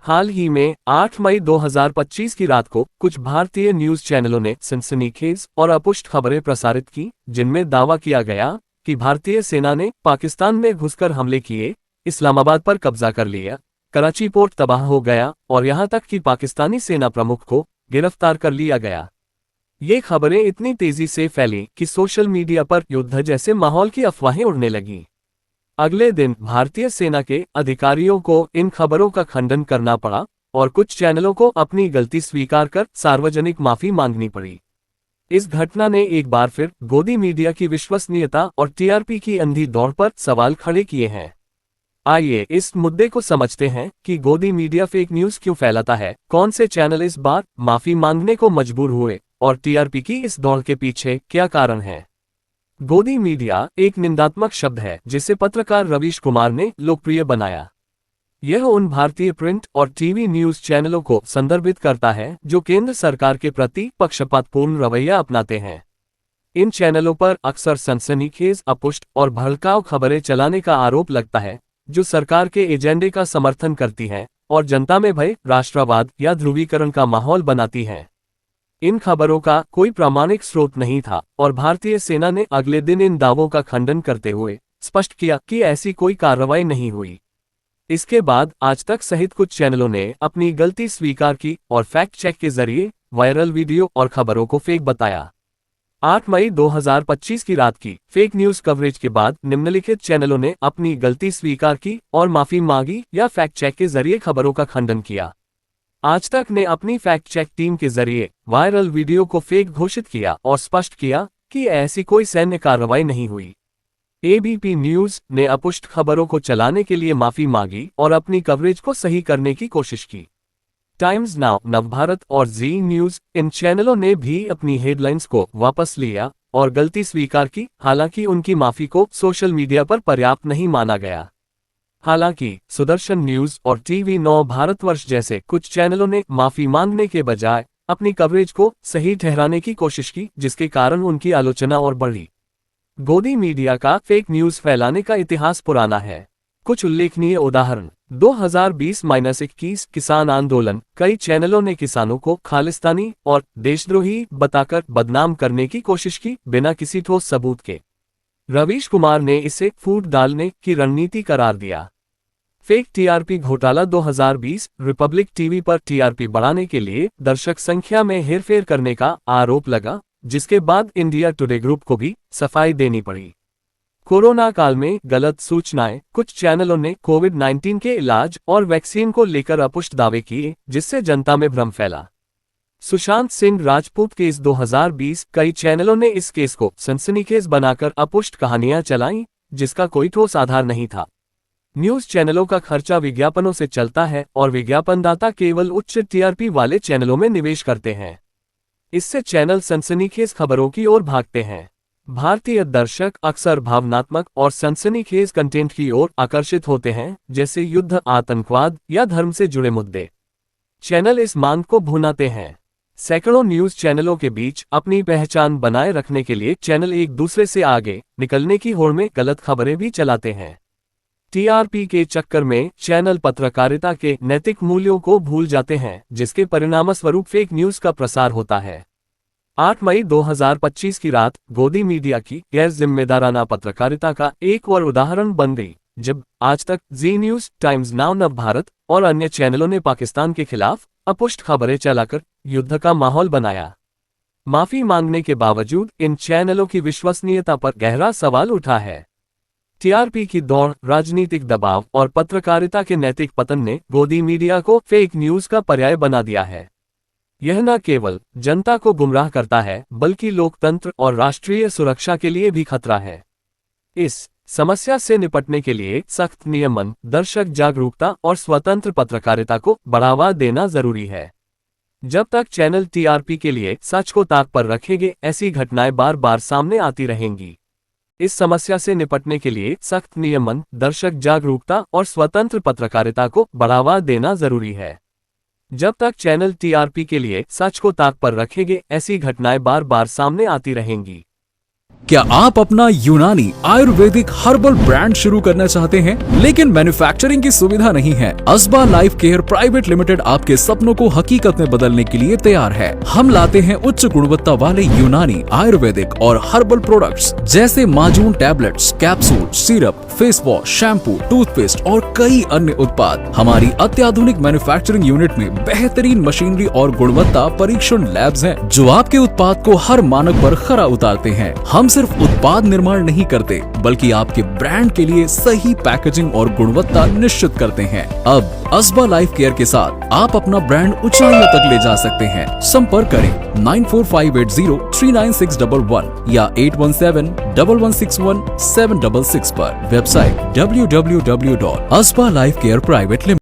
हाल ही में 8 मई 2025 की रात को कुछ भारतीय न्यूज चैनलों ने सनसनीखेज और अपुष्ट खबरें प्रसारित की, जिनमें दावा किया गया कि भारतीय सेना ने पाकिस्तान में घुसकर हमले किए, इस्लामाबाद पर कब्जा कर लिया, कराची पोर्ट तबाह हो गया और यहां तक कि पाकिस्तानी सेना प्रमुख को गिरफ्तार कर लिया गया। ये खबरें इतनी तेजी से फैली कि सोशल मीडिया पर युद्ध जैसे माहौल की अफवाहें उड़ने लगीं। अगले दिन भारतीय सेना के अधिकारियों को इन खबरों का खंडन करना पड़ा और कुछ चैनलों को अपनी गलती स्वीकार कर सार्वजनिक माफी मांगनी पड़ी। इस घटना ने एक बार फिर गोदी मीडिया की विश्वसनीयता और टीआरपी की अंधी दौड़ पर सवाल खड़े किए हैं। आइए इस मुद्दे को समझते हैं कि गोदी मीडिया फेक न्यूज क्यों फैलाता है, कौन से चैनल इस बार माफी मांगने को मजबूर हुए और टीआरपी की इस दौड़ के पीछे क्या कारण है। गोदी मीडिया एक निंदात्मक शब्द है जिसे पत्रकार रवीश कुमार ने लोकप्रिय बनाया। यह उन भारतीय प्रिंट और टीवी न्यूज चैनलों को संदर्भित करता है जो केंद्र सरकार के प्रति पक्षपातपूर्ण रवैया अपनाते हैं। इन चैनलों पर अक्सर सनसनीखेज, अपुष्ट और भड़काऊ खबरें चलाने का आरोप लगता है, जो सरकार के एजेंडे का समर्थन करती हैं और जनता में भय, राष्ट्रवाद या ध्रुवीकरण का माहौल बनाती हैं। इन खबरों का कोई प्रामाणिक स्रोत नहीं था और भारतीय सेना ने अगले दिन इन दावों का खंडन करते हुए स्पष्ट किया कि ऐसी कोई कार्रवाई नहीं हुई। इसके बाद आज तक सहित कुछ चैनलों ने अपनी गलती स्वीकार की और फैक्ट चेक के जरिए वायरल वीडियो और खबरों को फेक बताया। 8 मई 2025 की रात की फेक न्यूज कवरेज के बाद निम्नलिखित चैनलों ने अपनी गलती स्वीकार की और माफी मांगी या फैक्ट चेक के जरिए खबरों का खंडन किया। आज तक ने अपनी फैक्ट चेक टीम के जरिए वायरल वीडियो को फेक घोषित किया और स्पष्ट किया कि ऐसी कोई सैन्य कार्रवाई नहीं हुई। एबीपी न्यूज ने अपुष्ट खबरों को चलाने के लिए माफी मांगी और अपनी कवरेज को सही करने की कोशिश की। टाइम्स नाउ, नवभारत और जी न्यूज, इन चैनलों ने भी अपनी हेडलाइंस को वापस लिया और गलती स्वीकार की, हालांकि उनकी माफी को सोशल मीडिया पर पर्याप्त नहीं माना गया। हालांकि सुदर्शन न्यूज और टीवी 9 भारतवर्ष जैसे कुछ चैनलों ने माफी मांगने के बजाय अपनी कवरेज को सही ठहराने की कोशिश की, जिसके कारण उनकी आलोचना और बढ़ी। गोदी मीडिया का फेक न्यूज फैलाने का इतिहास पुराना है। कुछ उल्लेखनीय उदाहरण: 2020-21 किसान आंदोलन, कई चैनलों ने किसानों को खालिस्तानी और देशद्रोही बताकर बदनाम करने की कोशिश की बिना किसी ठोस सबूत के। रवीश कुमार ने इसे फूट डालने की रणनीति करार दिया। फेक टीआरपी घोटाला 2020, रिपब्लिक टीवी पर टीआरपी बढ़ाने के लिए दर्शक संख्या में हेरफेर करने का आरोप लगा, जिसके बाद इंडिया टुडे ग्रुप को भी सफाई देनी पड़ी। कोरोना काल में गलत सूचनाएं, कुछ चैनलों ने कोविड-19 के इलाज और वैक्सीन को लेकर अपुष्ट दावे किए, जिससे जनता में भ्रम फैला। सुशांत सिंह राजपूत केस 2020, कई चैनलों ने इस केस को सनसनीखेज बनाकर अपुष्ट कहानियां चलाईं, जिसका कोई ठोस आधार नहीं था। न्यूज चैनलों का खर्चा विज्ञापनों से चलता है और विज्ञापनदाता केवल उच्च टीआरपी वाले चैनलों में निवेश करते हैं। इससे चैनल सनसनीखेज खबरों की ओर भागते हैं। भारतीय दर्शक अक्सर भावनात्मक और सनसनीखेज कंटेंट की ओर आकर्षित होते हैं, जैसे युद्ध, आतंकवाद या धर्म से जुड़े मुद्दे। चैनल इस मांग को भुनाते हैं। सैकड़ों न्यूज चैनलों के बीच अपनी पहचान बनाए रखने के लिए चैनल एक दूसरे से आगे निकलने की होड़ में गलत खबरें भी चलाते हैं। टीआरपी के चक्कर में चैनल पत्रकारिता के नैतिक मूल्यों को भूल जाते हैं, जिसके परिणामस्वरूप फेक न्यूज का प्रसार होता है। 8 मई 2025 की रात गोदी मीडिया की गैर जिम्मेदाराना पत्रकारिता का एक और उदाहरण बन गई, जब आज तक जी न्यूज, टाइम्स नाउ, नवभारत और अन्य चैनलों ने पाकिस्तान के खिलाफ अपुष्ट खबरें चलाकर युद्ध का माहौल बनाया। माफी मांगने के बावजूद इन चैनलों की विश्वसनीयता पर गहरा सवाल उठा है। टीआरपी की दौड़, राजनीतिक दबाव और पत्रकारिता के नैतिक पतन ने गोदी मीडिया को फेक न्यूज का पर्याय बना दिया है। यह न केवल जनता को गुमराह करता है, बल्कि लोकतंत्र और राष्ट्रीय सुरक्षा के लिए भी खतरा है। इस समस्या से निपटने के लिए सख्त नियमन, दर्शक जागरूकता और स्वतंत्र पत्रकारिता को बढ़ावा देना जरूरी है। जब तक चैनल टीआरपी के लिए सच को ताक पर रखेंगे, ऐसी घटनाएं बार बार सामने आती रहेंगी। इस समस्या से निपटने के लिए सख्त नियमन, दर्शक जागरूकता और स्वतंत्र पत्रकारिता को बढ़ावा देना जरूरी है। जब तक चैनल टीआरपी के लिए सच को ताक पर रखेंगे, ऐसी घटनाएं बार बार सामने आती रहेंगी। क्या आप अपना यूनानी आयुर्वेदिक हर्बल ब्रांड शुरू करना चाहते हैं लेकिन मैन्युफैक्चरिंग की सुविधा नहीं है? अस्बा लाइफ केयर प्राइवेट लिमिटेड आपके सपनों को हकीकत में बदलने के लिए तैयार है। हम लाते हैं उच्च गुणवत्ता वाले यूनानी आयुर्वेदिक और हर्बल प्रोडक्ट्स जैसे माजून tablets, capsule, syrup, face wash, shampoo, toothpaste और कई अन्य उत्पाद। हमारी अत्याधुनिक मैन्युफैक्चरिंग यूनिट में बेहतरीन मशीनरी और गुणवत्ता परीक्षण लैब्स हैं, जो आपके उत्पाद को हर मानक पर खरा उतारते हैं। हम सिर्फ उत्पाद निर्माण नहीं करते बल्कि आपके ब्रांड के लिए सही पैकेजिंग और गुणवत्ता निश्चित करते हैं। अब अस्बा लाइफ केयर के साथ आप अपना ब्रांड ऊंचाइयों तक ले जा सकते हैं। संपर्क करें 9458039611 या 8171161766 पर। Website www.asbalifecare private limited।